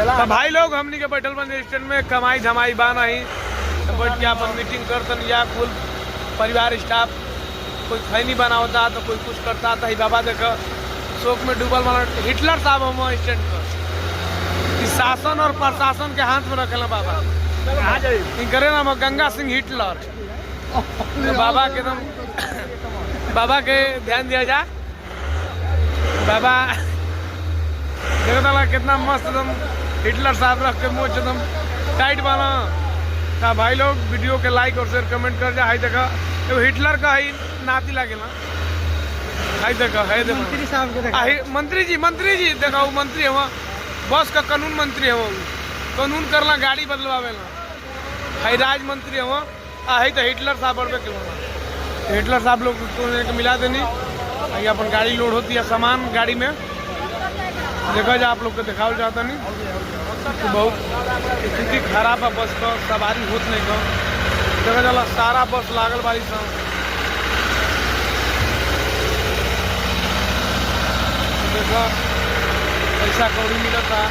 तो भाई लोग हमनी के बैठल बन स्टैंड में कमाई धमाई बा नहीं तो बैठ के अपन मीटिंग करतन या कुल परिवार स्टाफ कोई खैनी बनावता तो कोई कुछ करता था। बाबा देख शोक में डूबल वाला हिटलर साहब हम स्टैंड पर शासन और प्रशासन के हाथ में रखेला बाबा करे ना गंगा सिंह हिटलर। तो बाबा के एकदम बाबा के ध्यान दिया जा। बाबा देखा कितना मस्त एकदम हिटलर साहब रख के मोच एकदम टाइट बना था। भाई लोग वीडियो के लाइक और शेयर कमेंट कर जा। हाई देखा तो हिटलर का ही नाती लगे ना। हाई देखा है मंत्री साहब के मंत्री जी देखा वो मंत्री है बस का कानून मंत्री है वो कानून करना गाड़ी बदलवावे ना। हाई राज मंत्री है वो आई तो हिटलर साहब बढ़ के हिटलर साहब लोग को मिला देनी अपन गाड़ी लोड होती है सामान गाड़ी में देखा जा। आप लोग को दिखाओ जाता नहीं तो बहुत स्थिति खराब है बस का सवारी होत नहीं का देखा जाला सारा बस लागल बारी सब देखा पैसा कौड़ी मिला था।